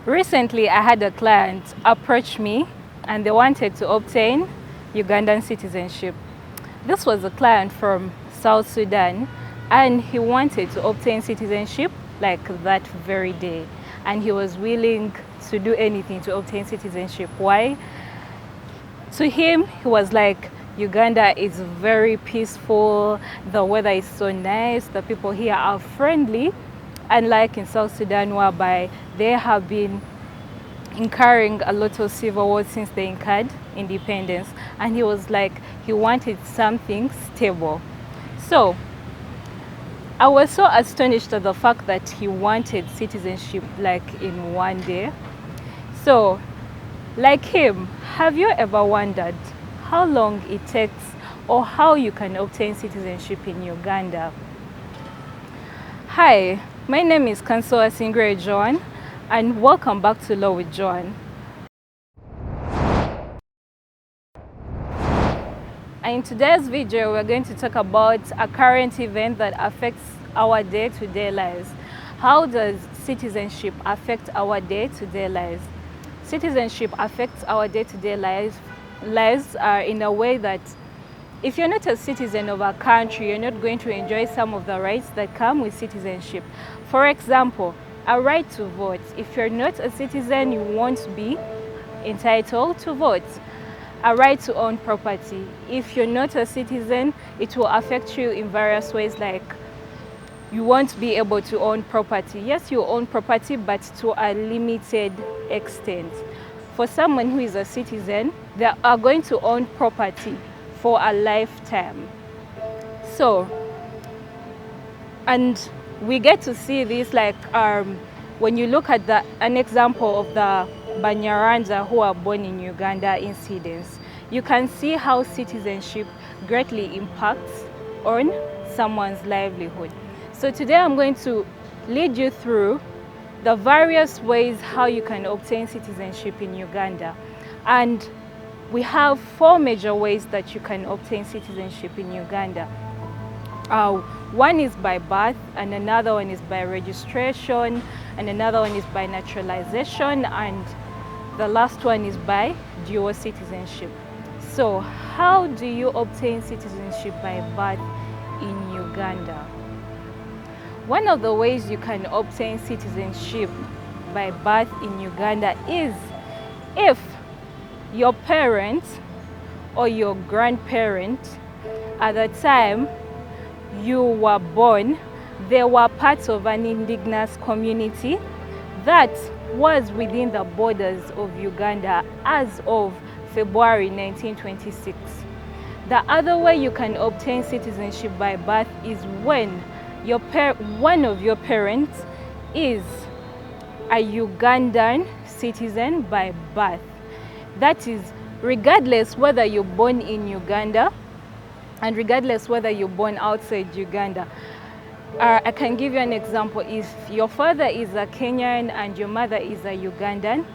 Recently, I had a client approach me and they wanted to obtain Ugandan citizenship. This was a client from South Sudan and he wanted to obtain citizenship like that very day. And he was willing to do anything to obtain citizenship. Why? To him, he was like, Uganda is very peaceful, the weather is so nice, the people here are friendly, unlike in South Sudan whereby they have been incurring a lot of civil wars since they incurred independence. And he was like, he wanted something stable. So I was so astonished at the fact that he wanted citizenship like in one day. So like him, have you ever wondered how long it takes or how you can obtain citizenship in Uganda? Hi, my name is Councillor Singre Joan and welcome back to Law with Joan. In today's video, we're going to talk about a current event that affects our day-to-day lives. How does citizenship affect our day-to-day lives? Citizenship affects our day-to-day lives in a way that if you're not a citizen of a country, you're not going to enjoy some of the rights that come with citizenship. For example, a right to vote. If you're not a citizen, you won't be entitled to vote. A right to own property. If you're not a citizen, it will affect you in various ways, like you won't be able to own property. Yes, you own property, but to a limited extent. For someone who is a citizen, they are going to own property for a lifetime. So, and we get to see this like when you look at an example of the Banyarwanda who are born in Uganda incidents, you can see how citizenship greatly impacts on someone's livelihood. So today I'm going to lead you through the various ways how you can obtain citizenship in Uganda. And we have 4 major ways that you can obtain citizenship in Uganda. One is by birth, and another one is by registration, and another one is by naturalization, and the last one is by dual citizenship. So how do you obtain citizenship by birth in Uganda? One of the ways you can obtain citizenship by birth in Uganda is if your parent or your grandparent at the time you were born, they were part of an indigenous community that was within the borders of Uganda as of February 1926. The other way you can obtain citizenship by birth is when one of your parents is a Ugandan citizen by birth. That is, regardless whether you're born in Uganda and regardless whether you're born outside Uganda. I can give you an example. If your father is a Kenyan and your mother is a Ugandan,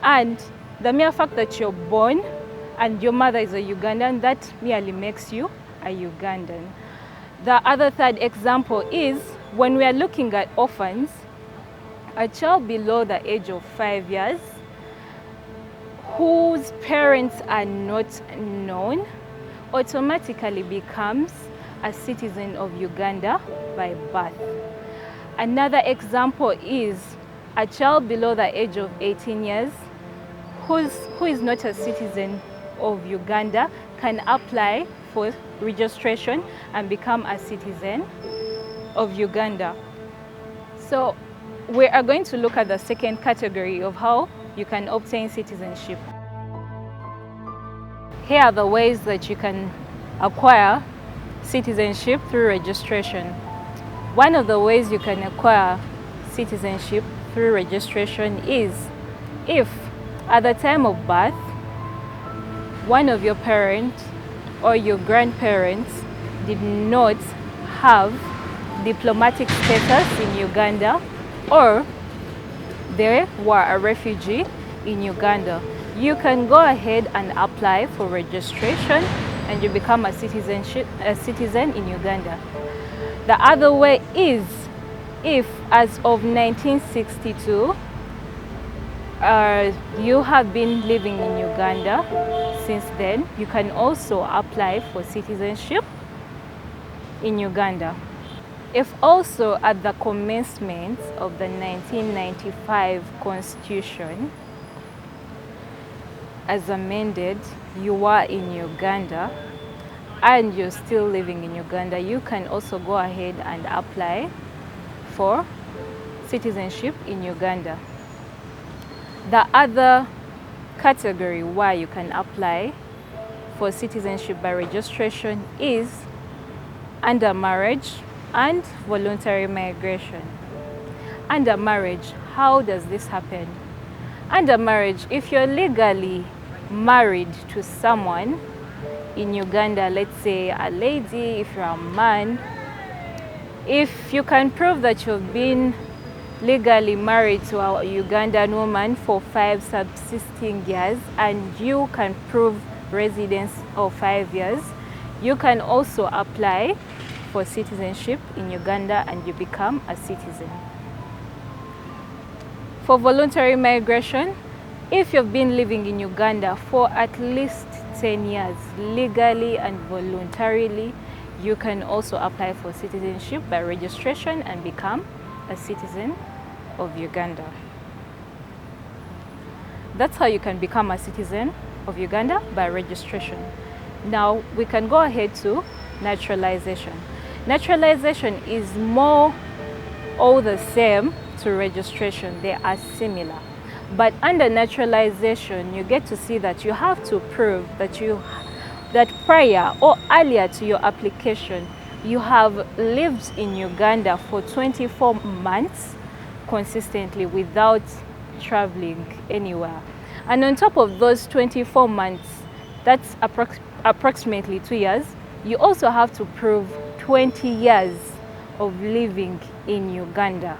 and the mere fact that you're born and your mother is a Ugandan, that merely makes you a Ugandan. The other third example is when we are looking at orphans, a child below the age of 5 years whose parents are not known automatically becomes a citizen of Uganda by birth. Another example is a child below the age of 18 years who is not a citizen of Uganda can apply for registration and become a citizen of Uganda. So we are going to look at the second category of how you can obtain citizenship. Here are the ways that you can acquire citizenship through registration. One of the ways you can acquire citizenship through registration is if at the time of birth, one of your parents or your grandparents did not have diplomatic status in Uganda, or they were a refugee in Uganda. You can go ahead and apply for registration and you become a citizen in Uganda. The other way is if, as of 1962, you have been living in Uganda since then, you can also apply for citizenship in Uganda. If also at the commencement of the 1995 Constitution, as amended, you are in Uganda and you're still living in Uganda, you can also go ahead and apply for citizenship in Uganda. The other category why you can apply for citizenship by registration is under marriage and voluntary migration. Under marriage, how does this happen? Under marriage, if you're legally married to someone in Uganda, let's say a lady, if you're a man, if you can prove that you've been legally married to a Ugandan woman for 5 subsisting years and you can prove residence of 5 years, you can also apply for citizenship in Uganda and you become a citizen. For voluntary migration, if you've been living in Uganda for at least 10 years, legally and voluntarily, you can also apply for citizenship by registration and become a citizen of Uganda. That's how you can become a citizen of Uganda, by registration. Now we can go ahead to naturalization. Naturalization is more or the same to registration. They are similar. But under naturalization, you get to see that you have to prove that prior or earlier to your application, you have lived in Uganda for 24 months consistently without traveling anywhere. And on top of those 24 months, that's approximately 2 years, you also have to prove 20 years of living in Uganda.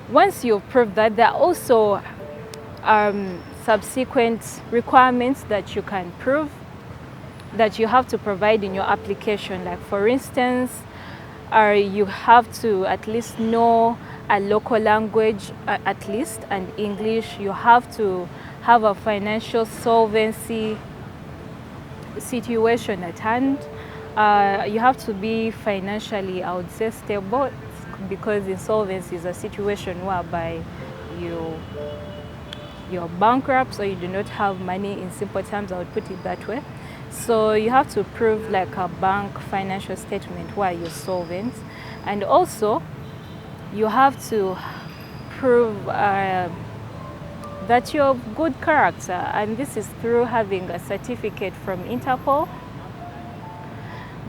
Once you've proved that, there are also subsequent requirements that you can prove that you have to provide in your application. Like for instance, you have to at least know a local language, at least, and English. You have to have a financial solvency situation at hand. You have to be financially, I would say, stable, because insolvency is a situation whereby you're bankrupt, so you do not have money. In simple terms, I would put it that way. So you have to prove like a bank financial statement where you're solvent, and also you have to prove that you're of good character, and this is through having a certificate from Interpol.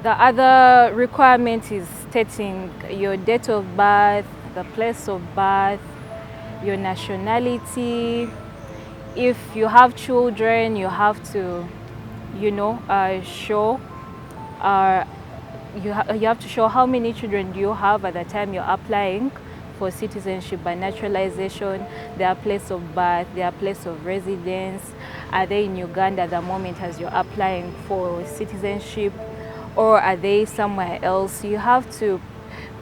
The other requirement is stating your date of birth, the place of birth, your nationality. If you have children, you have to, show. You have to show how many children do you have at the time you're applying for citizenship by naturalization, their place of birth, their place of residence. Are they in Uganda at the moment as you're applying for citizenship, or are they somewhere else? You have to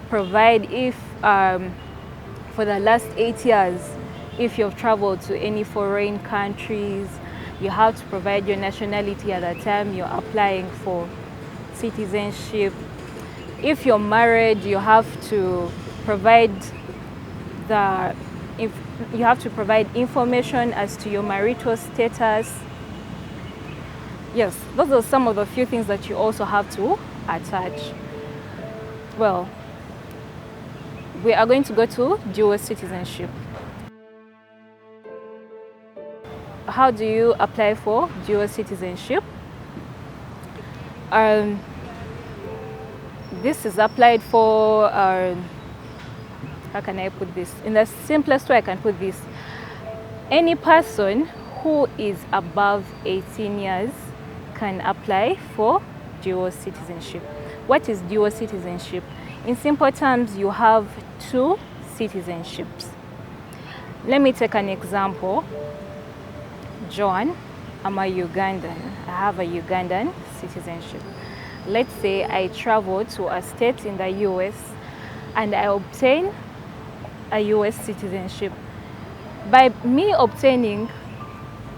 provide if for the last 8 years, if you've traveled to any foreign countries. You have to provide your nationality at the time you're applying for citizenship. If you're married, you have to provide information as to your marital status. Yes, those are some of the few things that you also have to attach. Well, we are going to go to dual citizenship. How do you apply for dual citizenship? This is applied for, how can I put this? In the simplest way I can put this, any person who is above 18 years can apply for dual citizenship. What is dual citizenship? In simple terms, you have 2 citizenships. Let me take an example. Joan, I'm a Ugandan. I have a Ugandan citizenship. Let's say I travel to a state in the US and I obtain a US citizenship. By me obtaining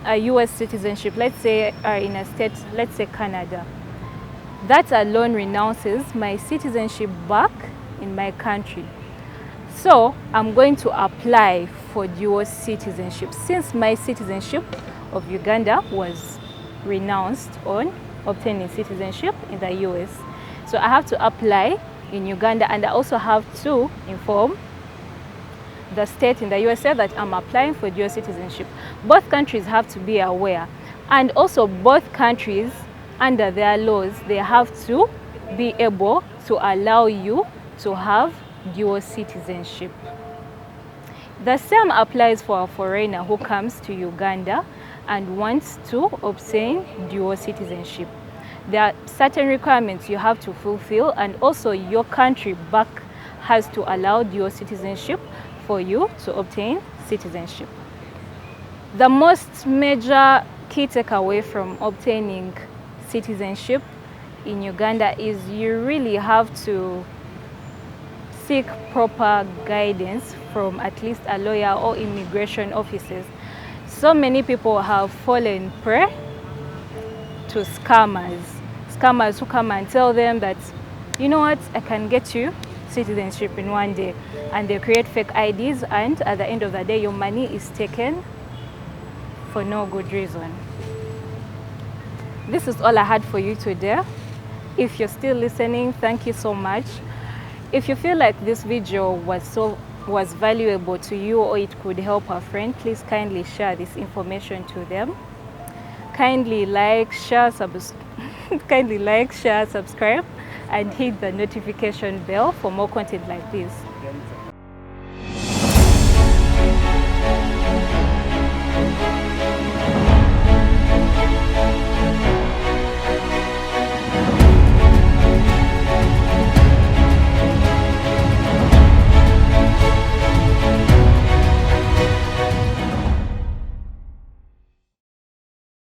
a US citizenship, let's say in a state, let's say Canada, that alone renounces my citizenship back in my country. So I'm going to apply for dual citizenship since my citizenship of Uganda was renounced on obtaining citizenship in the US. So I have to apply in Uganda, and I also have to inform the state in the USA that I'm applying for dual citizenship. Both countries have to be aware, and also both countries under their laws, they have to be able to allow you to have dual citizenship. The same applies for a foreigner who comes to Uganda and wants to obtain dual citizenship. There are certain requirements you have to fulfill, and also your country back has to allow dual citizenship for you to obtain citizenship. The most major key takeaway from obtaining citizenship in Uganda is you really have to seek proper guidance from at least a lawyer or immigration officers. So many people have fallen prey to scammers who come and tell them that, you know what, I can get you citizenship in one day, and they create fake IDs, and at the end of the day your money is taken for no good reason. This is all I had for you today. If you're still listening, thank you so much. If you feel like this video was valuable to you, or it could help a friend, please kindly share this information to them. Kindly like, share, subscribe, and hit the notification bell for more content like this.